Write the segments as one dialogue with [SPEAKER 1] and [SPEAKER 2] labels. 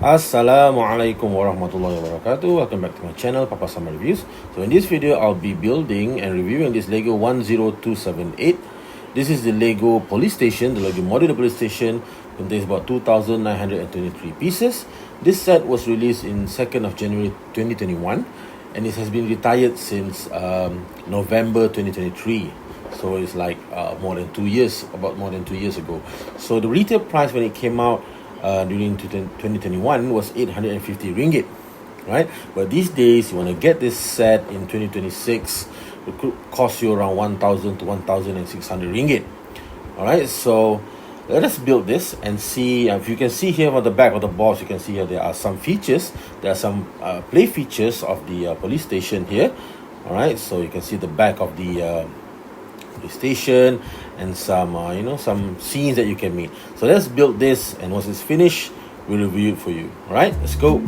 [SPEAKER 1] Assalamualaikum warahmatullahi wabarakatuh. Welcome back to my channel, Papa Summer Reviews. So in this video, I'll be building and reviewing this Lego 10278. This is the Lego police station, the Lego modular police station. Contains about 2,923 pieces. This set was released in 2nd of January 2021, and it has been retired since November 2023. So it's like more than 2 years ago. So the retail price when it came out during 2021 was 850 ringgit, right? But these days, you want to get this set in 2026, it could cost you around 1,000 to 1,600 ringgit. All right, so let us build this and see. If you can see here on the back of the box, you can see here there are some features. There are some play features of the police station here. All right, so you can see the back of the station and some some scenes that you can meet. So let's build this, and once it's finished, we'll review it for you. All right, let's go.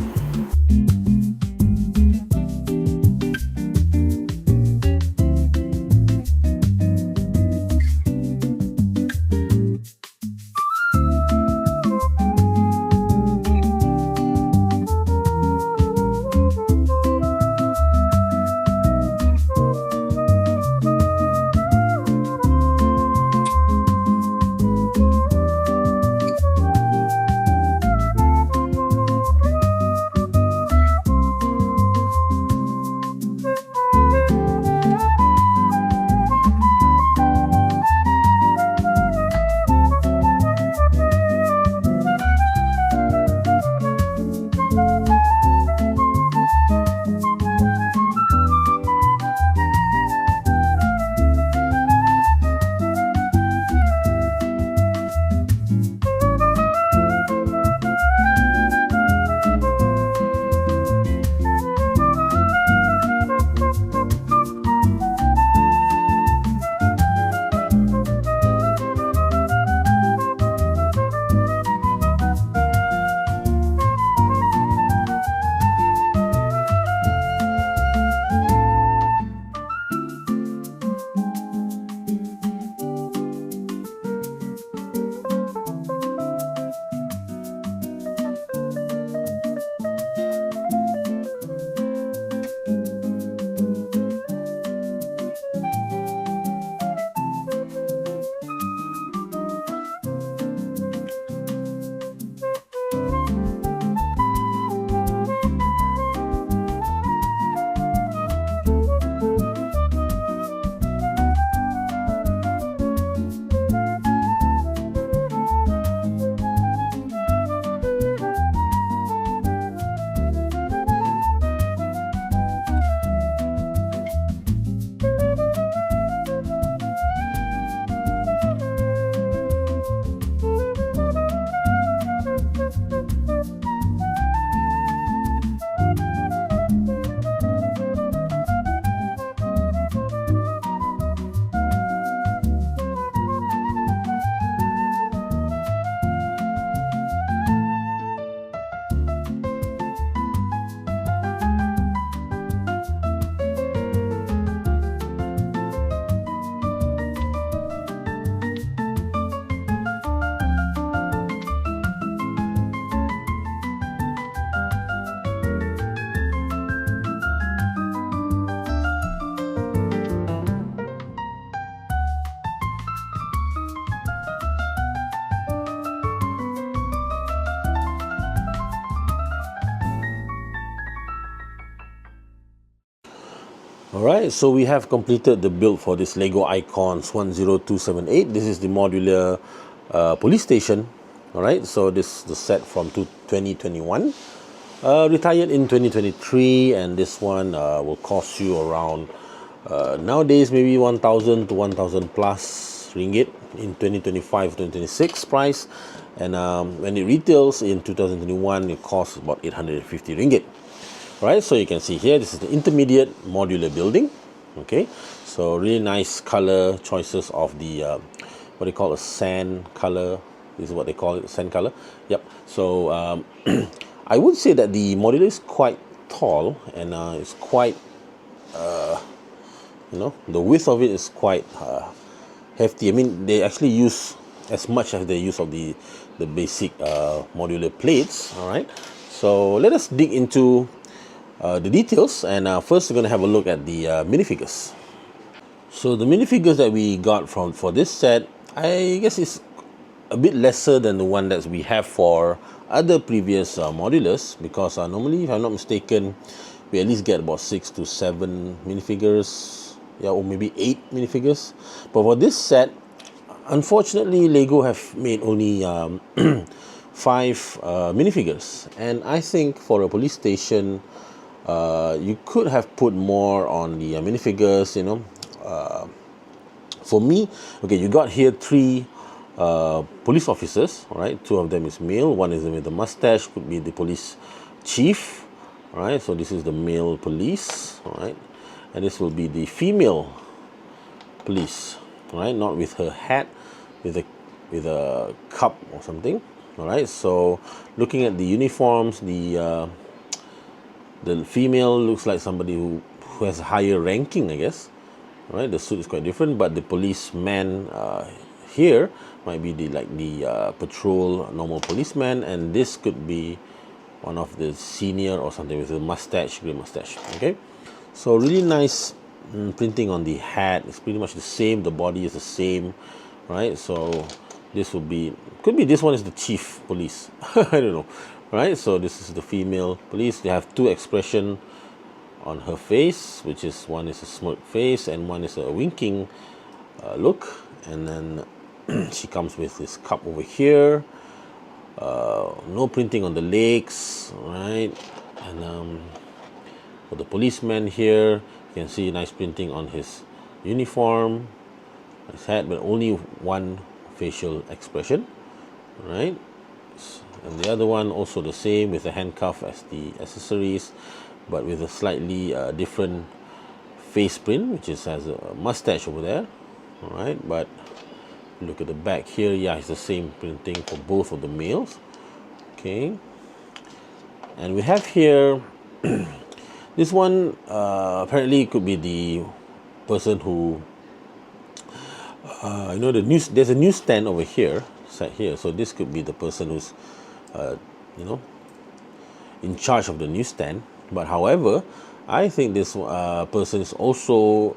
[SPEAKER 1] Alright, so we have completed the build for this Lego Icons 10278. This is the modular police station. Alright, so this is the set from 2021. Retired in 2023, and this one will cost you around nowadays maybe 1,000 to 1,000 plus ringgit in 2025-2026 price, and when it retails in 2021, it costs about 850 ringgit. Right, so you can see here, this is the intermediate modular building. Okay, so really nice color choices of the what they call a sand color. This is what they call it, sand color. Yep. So I would say that the modular is quite tall, and it's quite the width of it is quite hefty. I mean, they actually use as much as they use of the basic modular plates. All right. So let us dig into the details, and first we're going to have a look at the minifigures. So the minifigures that we got for this set, I guess it's a bit lesser than the one that we have for other previous modulars, because normally, if I'm not mistaken, we at least get about 6 to 7 minifigures, yeah, or maybe 8 minifigures. But for this set, unfortunately, Lego have made only 5 minifigures, and I think for a police station, you could have put more on the minifigures. For me, okay, you got here 3 police officers, all right? 2 of them is male, one is with the mustache, could be the police chief, all right? So this is the male police, all right? And this will be the female police, all right? Not with her hat, with a cup or something, all right? So looking at the uniforms, the female looks like somebody who has a higher ranking, I guess. All right, the suit is quite different, but the policeman here might be the patrol normal policeman, and this could be one of the senior or something with a mustache, grey mustache. Okay, so really nice printing on the hat. It's pretty much the same. The body is the same, right? So this could be this one is the chief police. I don't know, right? So this is the female police. They have 2 expression on her face, which is one is a smirk face and one is a winking look, and then she comes with this cup over here. No printing on the legs, right? And for the policeman here, you can see nice printing on his uniform, his hat, but only one facial expression, right? And the other one also the same with the handcuff as the accessories, but with a slightly different face print, which has a mustache over there. All right, but look at the back here. Yeah, it's the same printing for both of the males. Okay, and we have here this one apparently could be the person who there's a newsstand over here, side here. So this could be the person who's in charge of the newsstand. But however, I think this person is also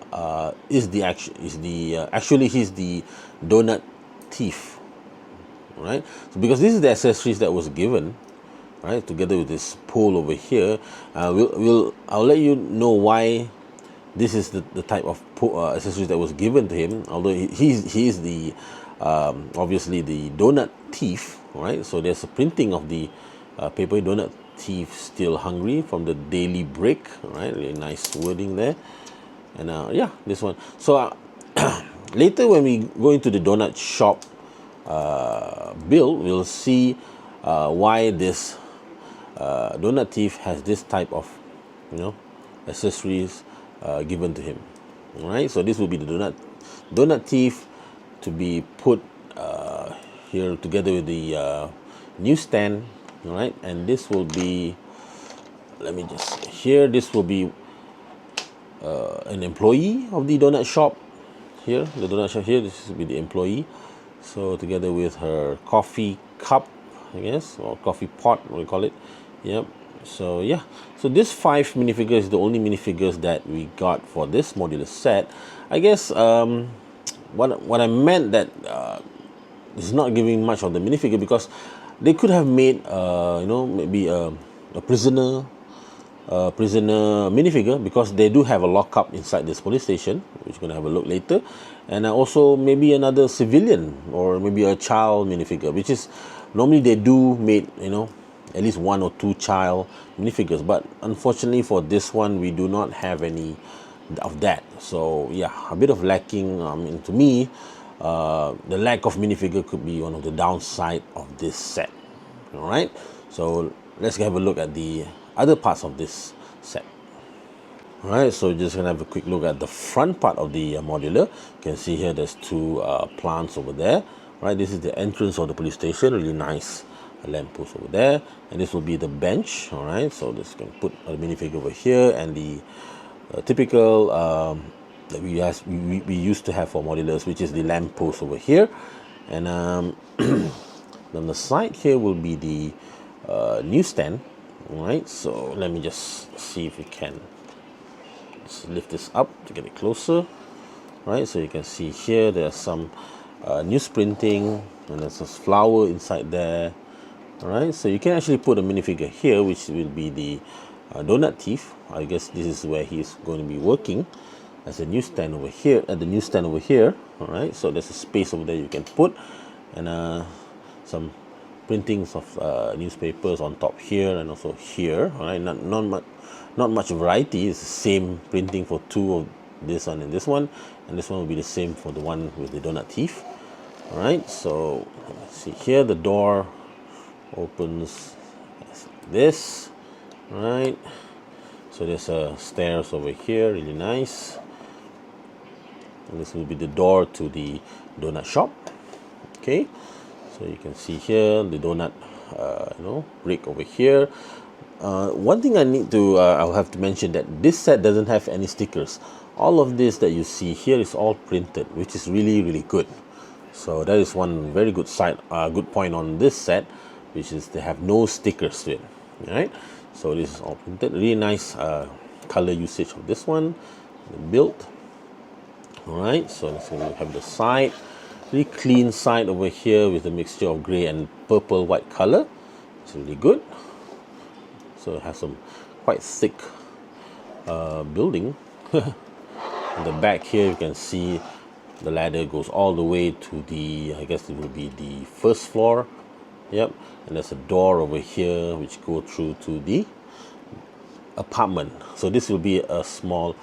[SPEAKER 1] actually he's the donut thief, right? So because this is the accessories that was given, right, together with this pole over here. I'll let you know why this is the type of accessories that was given to him. Although he is the obviously the donut thief, right? So there's a printing of the paper donut thief still hungry from the daily break, right? Really nice wording there. And yeah, this one. So later when we go into the donut shop bill, we'll see why this donut thief has this type of accessories given to him. All right, so this will be the donut thief to be put here together with the newsstand. All right, and this will be, let me just here, this will be an employee of the donut shop here, the donut shop here. This will be the employee, so together with her coffee cup, I guess, or coffee pot, what we call it. Yep. So yeah, so this 5 minifigures is the only minifigures that we got for this modular set. I guess what I meant that is not giving much of the minifigure, because they could have made maybe a prisoner minifigure, because they do have a lockup inside this police station, which we're going to have a look later, and also maybe another civilian or maybe a child minifigure, which is normally they do make at least 1 or 2 child minifigures, but unfortunately for this one we do not have any of that. So yeah, a bit of lacking. To me, the lack of minifigure could be one of the downside of this set. All right, so let's have a look at the other parts of this set. All right, so just gonna have a quick look at the front part of the modular. You can see here there's 2 plants over there. Right, this is the entrance of the police station. Really nice lamppost over there, and this will be the bench. All right, so this can put a minifigure over here, and the typical that we used to have for modulars, which is the lamppost over here, and on the side here will be the newsstand, All right, so let me just see if we can just lift this up to get it closer. Right, so you can see here there's some news printing, and there's a flower inside there. All right, so you can actually put a minifigure here, which will be the donut thief. I guess this is where he's going to be working as a newsstand over here. At the newsstand over here, all right. So there's a space over there you can put, and some printings of newspapers on top here and also here. All right, not much variety. It's the same printing for two of this one and this one will be the same for the one with the donut thief. All right, so let's see here. The door opens like this. All right, so there's a stairs over here, really nice. And this will be the door to the donut shop. Okay, so you can see here the donut brick over here. One thing I'll have to mention that this set doesn't have any stickers. All of this that you see here is all printed, which is really good. So that is one very good good point on this set, which is they have no stickers to it. All right, so this is all printed. Really nice color usage of this one, the build. All right, so let's have the side, really clean side over here with a mixture of gray and purple white color. It's really good. So it has some quite thick building. In the back here you can see the ladder goes all the way to the, I guess it will be the first floor. Yep, and there's a door over here which go through to the apartment. So this will be a small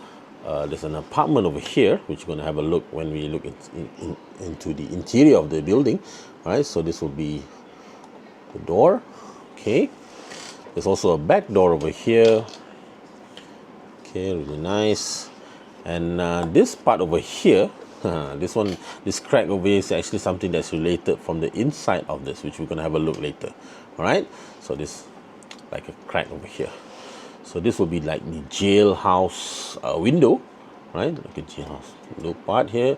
[SPEAKER 1] there's an apartment over here which we're going to have a look when we look into the interior of the building. All right, so this will be the door. Okay, there's also a back door over here. Okay, really nice. And this part over here, this crack over here is actually something that's related from the inside of this, which we're going to have a look later. All right, so this like a crack over here. So this will be like the jailhouse window, right? Like a jailhouse window part here,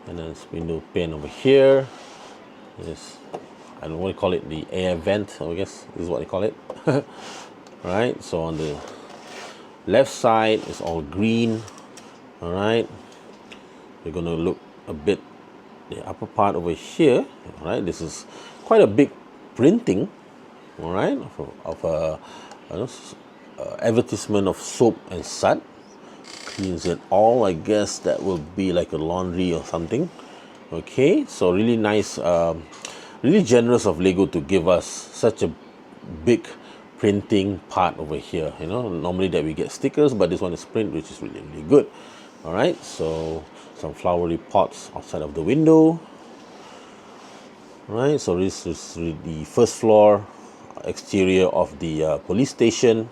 [SPEAKER 1] and then this window pane over here. This, I don't know what you call it, the air vent, I guess this is what they call it. Right, so on the left side is all green. All right, we're going to look a bit the upper part over here. All right, this is quite a big printing, all right, of a advertisement of soap and sud. Cleans it all. I guess that will be like a laundry or something. Okay, so really nice, really generous of Lego to give us such a big printing part over here. You know, normally that we get stickers, but this one is print, which is really good. All right, so some flowery pots outside of the window. All right, so this is the first floor exterior of the police station.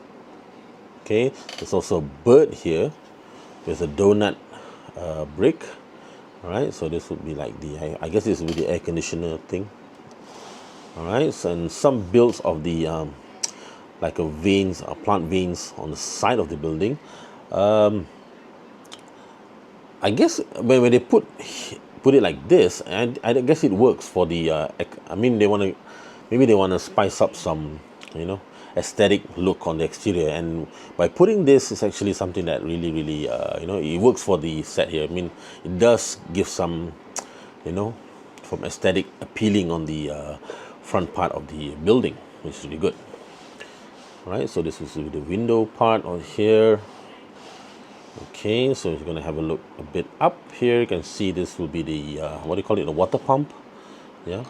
[SPEAKER 1] Okay, there's also a bird here with a donut brick. All right, so this would be like the, I guess this would be the air conditioner thing. All right, so, and some builds of the like a veins, plant veins on the side of the building. I guess when they put it like this, and I guess it works for the. I mean, maybe they want to spice up some, aesthetic look on the exterior, and by putting this, is actually something that really, it works for the set here. I mean, it does give some, from aesthetic appealing on the front part of the building, which is really good. All right, so this is the window part on here. Okay, so you're going to have a look a bit up here. You can see this will be the what do you call it, the water pump. Yeah,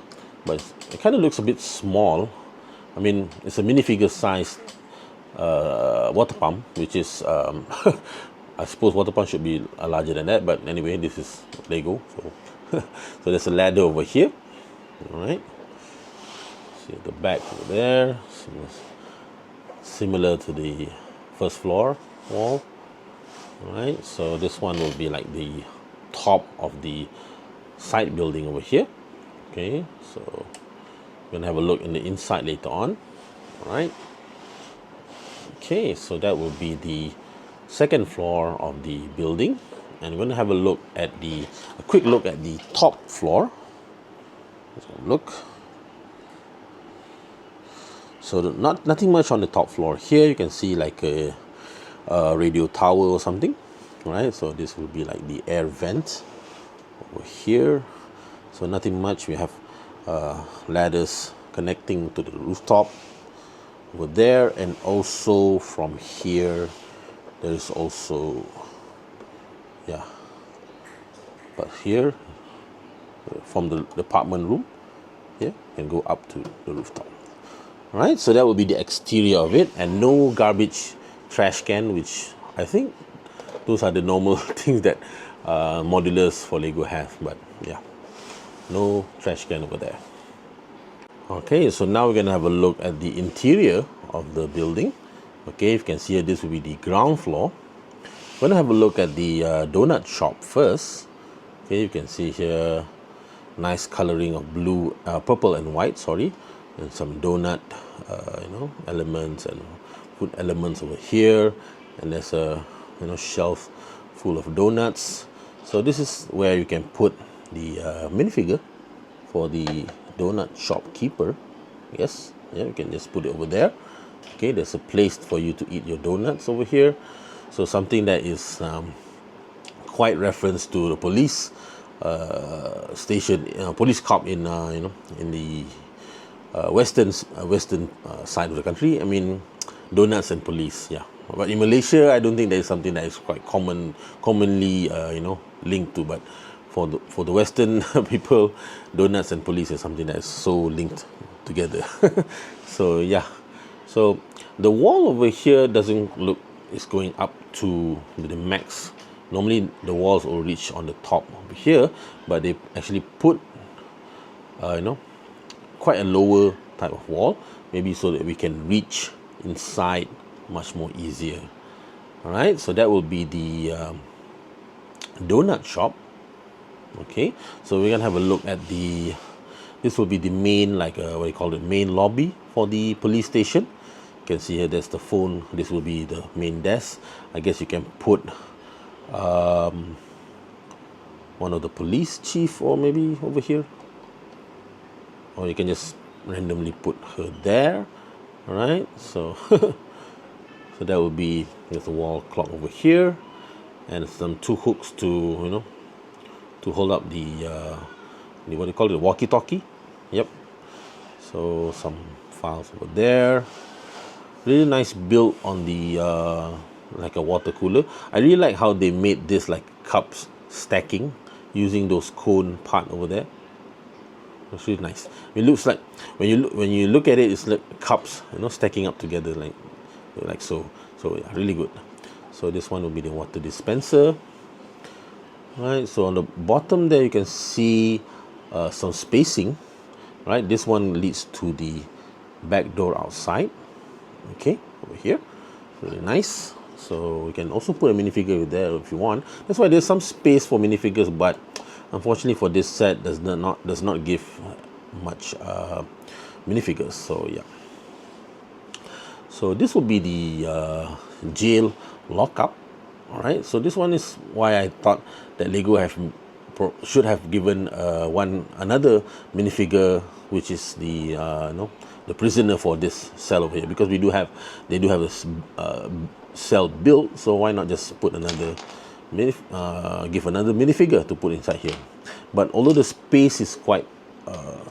[SPEAKER 1] but it kind of looks a bit small. I mean, it's a minifigure sized water pump, which is I suppose water pump should be larger than that, but anyway, this is Lego, so so there's a ladder over here. All right, see at the back over there, similar to the first floor wall. All right, so this one will be like the top of the side building over here. Okay, so we're gonna have a look in the inside later on. All right, okay, so that will be the second floor of the building, and we're gonna have a quick look at the top floor. Let's have a look. So nothing much on the top floor. Here you can see like a radio tower or something, right? So this will be like the air vent over here. So nothing much. We have ladders connecting to the rooftop over there, and also from here there is also, yeah, but here from the apartment room here can go up to the rooftop. All right, so that will be the exterior of it, and no garbage trash can, which I think those are the normal things that modulars for Lego have, but yeah, no trash can over there. Okay, so now we're gonna have a look at the interior of the building. Okay, if you can see here, this will be the ground floor. We're gonna have a look at the donut shop first. Okay, you can see here nice coloring of blue, purple and white, sorry, and some donut elements and food elements over here, and there's a shelf full of donuts. So this is where you can put the minifigure for the donut shopkeeper. Yes, yeah, you can just put it over there. Okay, there's a place for you to eat your donuts over here. So something that is quite reference to the police station, police cop in in the western side of the country. I mean, donuts and police. Yeah, but in Malaysia, I don't think there is something that is quite commonly linked to. But for the Western people, donuts and police is something that is so linked together. So yeah, so the wall over here doesn't look, it's going up to the max. Normally the walls will reach on the top over here, but they actually put quite a lower type of wall, maybe so that we can reach inside much more easier. All right, so that will be the donut shop. Okay, so we're gonna have a look at this will be the main, like what you call it, main lobby for the police station. You can see here there's the phone. This will be the main desk. I guess you can put one of the police chief, or maybe over here, or you can just randomly put her there. All right, so so that will be, there's a wall clock over here, and some two hooks to to hold up the what do you call it, walkie-talkie. Yep. So some files over there. Really nice build on the like a water cooler. I really like how they made this like cups stacking using those cone part over there. It's really nice. It looks like when you look at it, it's like cups, stacking up together like so. So yeah, really good. So this one will be the water dispenser. Right. So on the bottom there, you can see some spacing. Right. This one leads to the back door outside. Okay, over here, really nice. So we can also put a minifigure there if you want. That's why there's some space for minifigures, but unfortunately for this set does not give much minifigures. So yeah. So this will be the jail lockup. All right. So this one is why I thought that Lego should have given another minifigure, which is the the prisoner for this cell over here, because they do have a cell built. So why not just put another give another minifigure to put inside here? But although the space is quite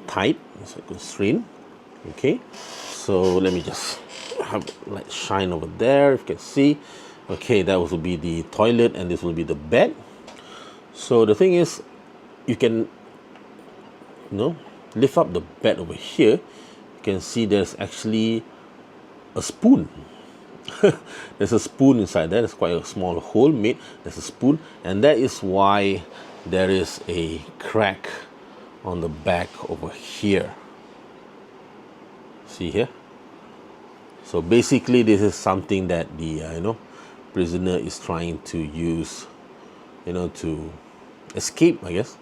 [SPEAKER 1] tight, it's a constraint. Okay, so let me just have light shine over there. If you can see, okay, that will be the toilet, and this will be the bed. So the thing is, you can lift up the bed over here. You can see there's actually a spoon. There's a spoon inside there. There's quite a small hole made. There's a spoon, and that is why there is a crack on the back over here. See here? So basically this is something that the prisoner is trying to use to escape, I guess.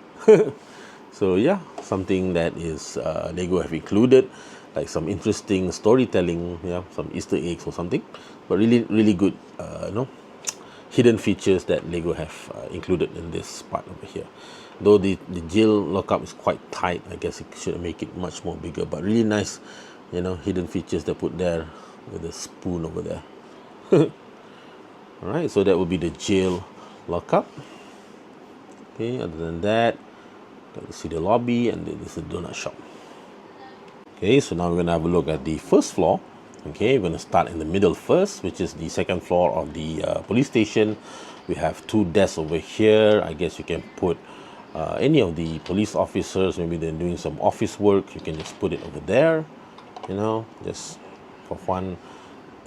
[SPEAKER 1] So yeah, something that is Lego have included, like some interesting storytelling, some Easter eggs or something, but really good hidden features that Lego have included in this part over here. Though the jail lockup is quite tight, I guess it should make it much more bigger, but really nice hidden features they put there with the spoon over there. All right, so that will be the jail lockup. Okay, other than that, got to see the lobby, and this is the donut shop. Okay, so now we're gonna have a look at the first floor. Okay, we're gonna start in the middle first, which is the second floor of the police station. We have two desks over here. I guess you can put any of the police officers, maybe they're doing some office work, you can just put it over there, just for fun.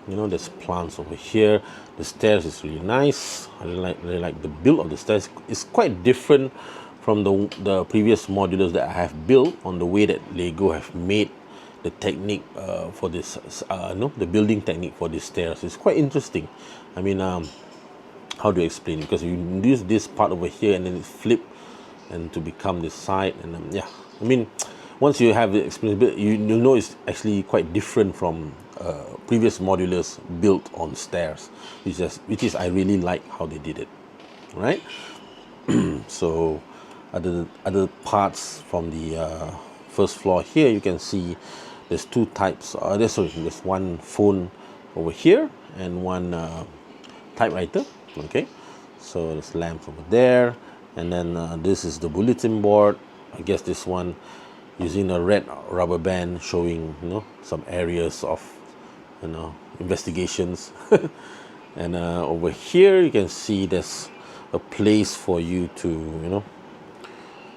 [SPEAKER 1] There's plants over here. The stairs is really nice. I really like the build of the stairs. It's quite different from the previous modulars that I have built, on the way that Lego have made the technique for this, the building technique for these stairs. It's quite interesting. I mean, how do you explain? Because you use this part over here and then it flip and to become this side, and I mean, once you have the experience, you know it's actually quite different from previous modulars built on stairs, which is I really like how they did it, right? So other parts from the first floor here, you can see there's two types. There's one phone over here and one typewriter. Okay, so there's lamps over there, and then this is the bulletin board. I guess this one using a red rubber band showing some areas of investigations. And over here you can see there's a place for you to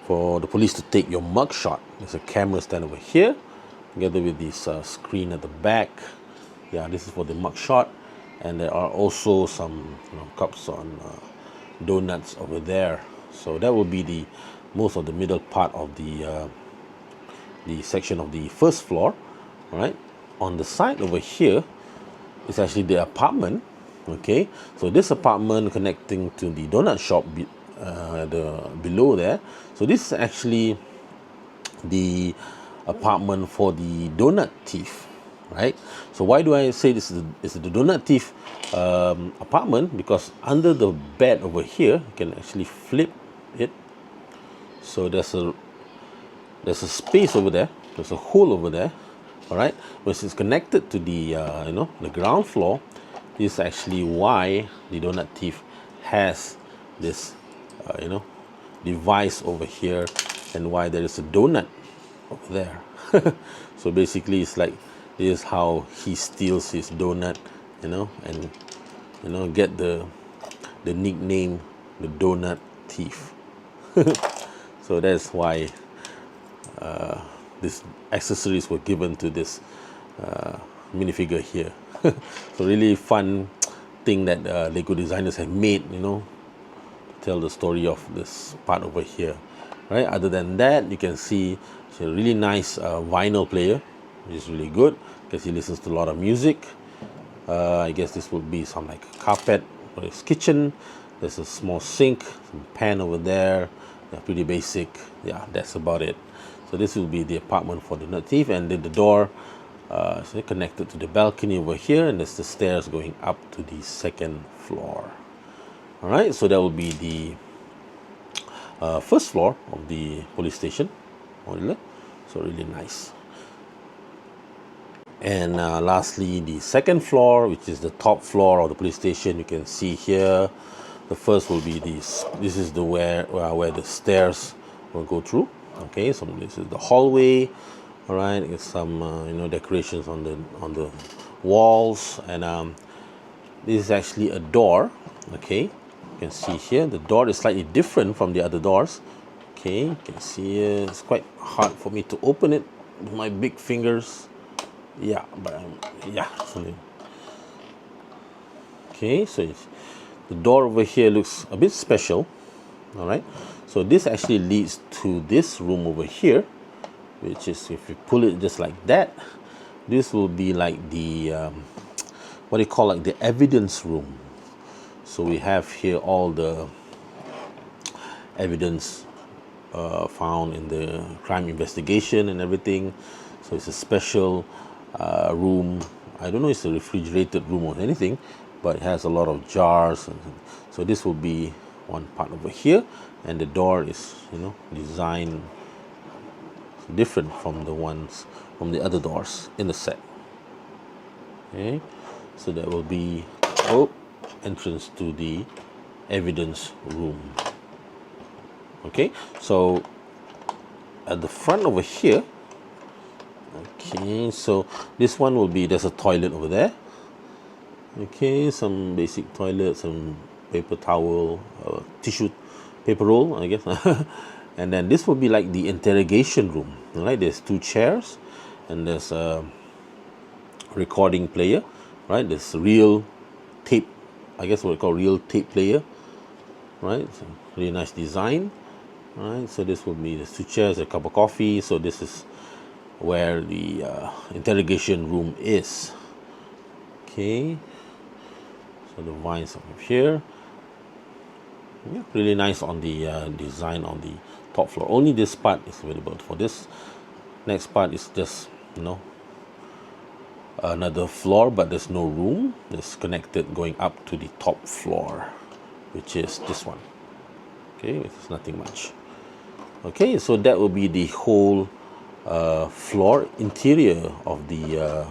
[SPEAKER 1] for the police to take your mug shot. There's a camera stand over here together with this screen at the back. This is for the mug shot, and there are also some cups on donuts over there. So that will be the most of the middle part of the section of the first floor. All right, on the side over here is actually the apartment. Okay, so this apartment connecting to the donut shop below there. So this is actually the apartment for the donut thief, right? So why do I say this is the donut thief apartment? Because under the bed over here, you can actually flip it. So there's a space over there. There's a hole over there. All right, which is connected to the the ground floor. This is actually why the donut thief has this device over here, and why there is a donut over there. So basically it's like this is how he steals his donut, and get the nickname the donut thief. So that's why these accessories were given to this minifigure here. So really fun thing that Lego designers have made, to tell the story of this part over here, right? Other than that, you can see it's a really nice vinyl player, which is really good because he listens to a lot of music. I guess this would be some like carpet for his kitchen. There's a small sink, some pan over there. They're pretty basic. That's about it. So this will be the apartment for the donut thief, and then the door is connected to the balcony over here, and there's the stairs going up to the second floor. All right, so that will be the first floor of the police station modular. So really nice. And lastly, the second floor, which is the top floor of the police station. You can see here, the first will be this. This is the where the stairs will go through. Okay, so this is the hallway. All right, it's some decorations on the walls, and this is actually a door. Okay, you can see here the door is slightly different from the other doors. Okay, you can see it's quite hard for me to open it with my big fingers. Okay, so the door over here looks a bit special. All right, so this actually leads to this room over here, which is, if you pull it just like that, this will be like the what do you call, like the evidence room. So we have here all the evidence found in the crime investigation and everything. So it's a special room. I don't know if it's a refrigerated room or anything, but it has a lot of jars, and so this will be one part over here, and the door is designed different from the ones from the other doors in the set. Okay, so that will be entrance to the evidence room. Okay, so at the front over here, okay, so this one will be, there's a toilet over there. Okay, some basic toilet, some paper towel, tissue paper roll, I guess. And then this will be like the interrogation room, right? There's 2 chairs and there's a recording player, right? There's real tape, I guess what we call real tape player, right? So really nice design, right? So this will be the 2 chairs, a cup of coffee. So this is where the interrogation room is. Okay, so the vines over here. Yeah, really nice on the design on the top floor. Only this part is available. For this next part is just, you know, another floor, but there's no room. It's connected going up to the top floor, which is this one. Okay, it's nothing much. Okay, so that will be the whole floor interior of the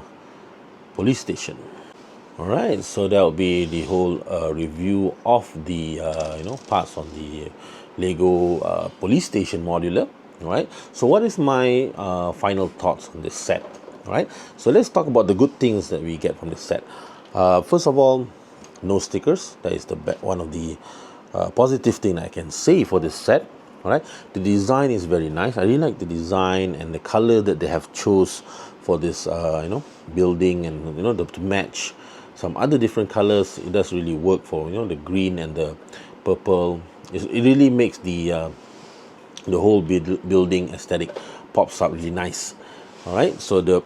[SPEAKER 1] police station. All right, so that will be the whole review of the parts on the Lego police station modular. All right, so what is my final thoughts on this set? All right, so let's talk about the good things that we get from this set. First of all, no stickers. That is the one of the positive thing I can say for this set. All right, the design is very nice. I really like the design and the color that they have chose for this building, and to match some other different colors. It does really work for the green and the purple. It really makes the whole building aesthetic pops up really nice. All right, so the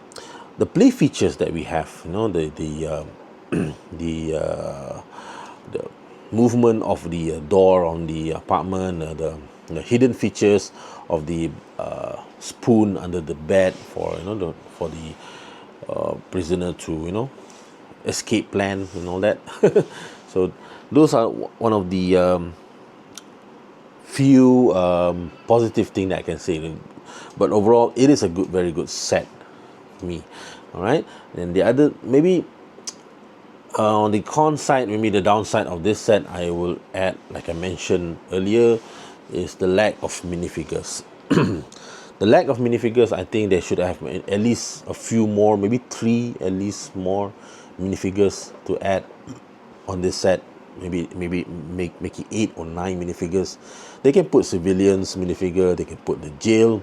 [SPEAKER 1] play features that we have, the movement of the door on the apartment, the hidden features of the spoon under the bed for the prisoner to escape plan and all that. So those are one of the few positive thing that I can say. But overall, it is a very good set to me. All right, and the other, maybe on the con side, maybe the downside of this set, I will add, like I mentioned earlier, is the lack of minifigures. The lack of minifigures, I think they should have at least a few more, maybe 3 at least more minifigures to add on this set. Maybe make it 8 or 9 minifigures. They can put civilians minifigure, they can put the jail,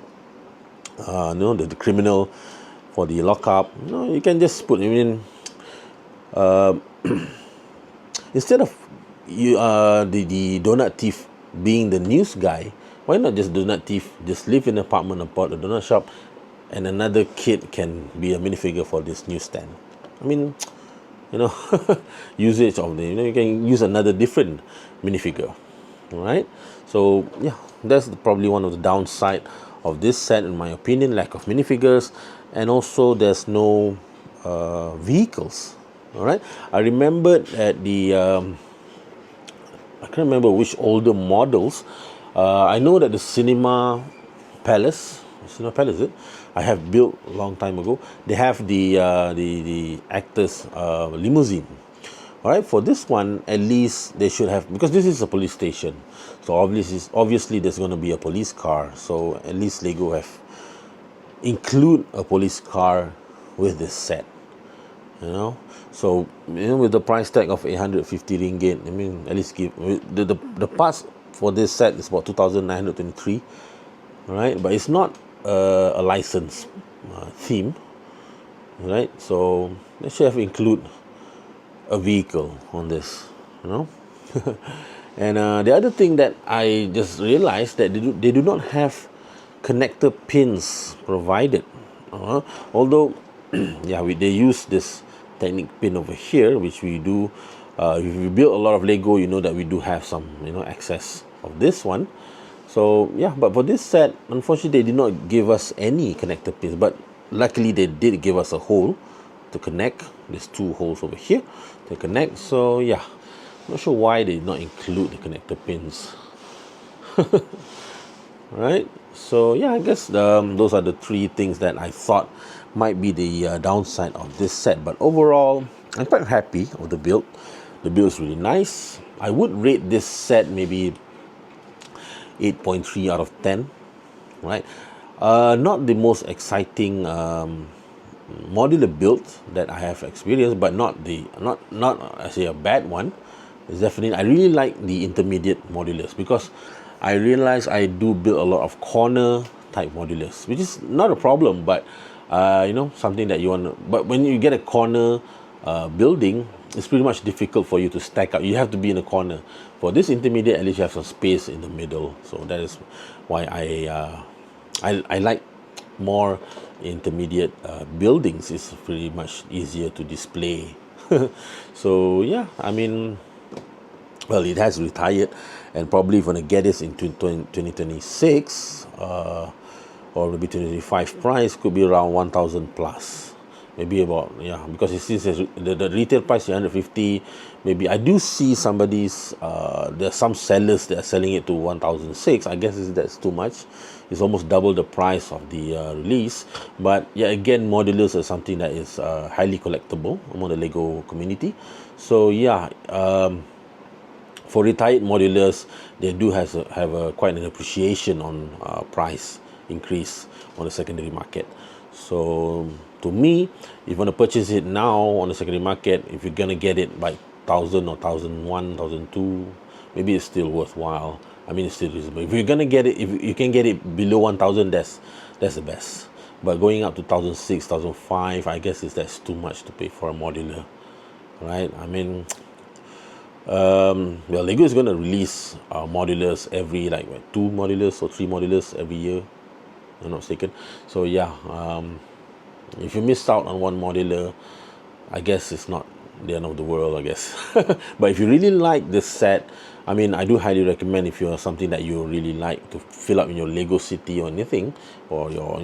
[SPEAKER 1] the criminal for the lockup. You can just put, instead of the donut thief being the news guy, why not just donut thief just live in an apartment about a donut shop, and another kid can be a minifigure for this newsstand? I mean, usage of the, you can use another different minifigure. All right, so yeah, that's probably one of the downside of this set, in my opinion. Lack of minifigures, and also there's no vehicles. All right, I remembered at the I can't remember which older models. I know that the Cinema Palace, is it? I have built a long time ago. They have the actors limousine. All right, for this one, at least they should have, because this is a police station, so obviously there's going to be a police car. So at least Lego have include a police car with this set. So with the price tag of 850 ringgit, at least give the parts for this set is about 2,923. Right, but it's not a licensed theme, right? So they should have include a vehicle on this, And the other thing that I just realized, that they do not have connector pins provided. Although, they use this Technic pin over here, which we do. If we build a lot of Lego, that we do have some access of this one. So but for this set, unfortunately, they did not give us any connector pins, but luckily they did give us a hole to connect. There's 2 holes over here to connect. So not sure why they did not include the connector pins. Right, So yeah, I guess those are the three things that I thought might be the downside of this set. But overall, I'm quite happy with the build. The build is really nice. I would rate this set maybe 8.3 out of 10. Right, not the most exciting modular build that I have experienced, but not I say a bad one. It's definitely, I really like the intermediate modulars because I realize I do build a lot of corner type modulars, which is not a problem, but something that you want to, but when you get a corner building, it's pretty much difficult for you to stack up. You have to be in a corner. For this intermediate, at least you have some space in the middle, so that is why I like more intermediate buildings. It's pretty much easier to display. So yeah, I mean, well, it has retired, and probably going to get this in 2026 or maybe 2025. Price could be around 1,000 plus, maybe about, yeah, because it seems the retail price is 150. Maybe I do see somebody's there's some sellers that are selling it to 1,006. I guess that's too much. It's almost double the price of the release. But yeah, again, modulars are something that is highly collectible among the Lego community. So yeah, for retired modulars, they do have quite an appreciation on price increase on the secondary market. So to me, if you want to purchase it now on the secondary market, if you're gonna get it by 1,000 or 1,001, 1,002, maybe it's still worthwhile. I mean, it's still reasonable. If you're gonna get it, if you can get it below 1,000, that's the best. But going up to 1,006, 1,005, I guess that's too much to pay for a modular, right? I mean, well, Lego is going to release modulars every like what, 2 modulars or 3 modulars every year, if I'm not mistaken. So yeah, if you missed out on one modular, I guess it's not the end of the world, I guess. But if you really like this set, I mean, I do highly recommend, if you're something that you really like to fill up in your Lego city or anything, or your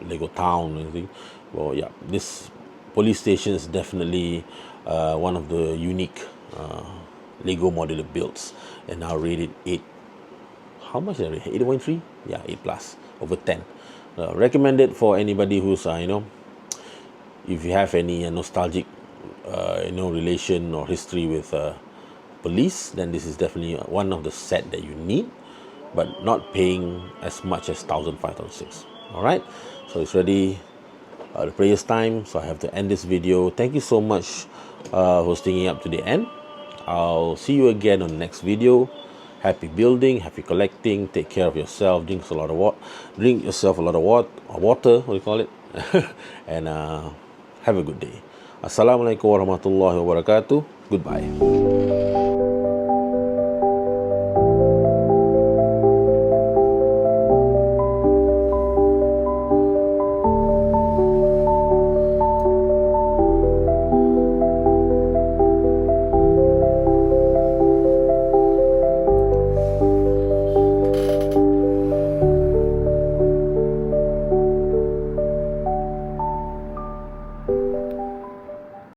[SPEAKER 1] Lego town or anything. Well, yeah, this police station is definitely one of the unique Lego modular builds, and now rated 8. How much is it? 8.3? Yeah, 8 plus over 10. Recommended for anybody who's if you have any nostalgic relation or history with police, then this is definitely one of the set that you need, but not paying as much as 1,506. All right, so it's ready. The prayers time, so I have to end this video. Thank you so much for sticking up to the end. I'll see you again on the next video. Happy building, happy collecting. Take care of yourself. Drink yourself a lot of water. What do you call it? And have a good day. Assalamualaikum warahmatullahi wabarakatuh. Goodbye.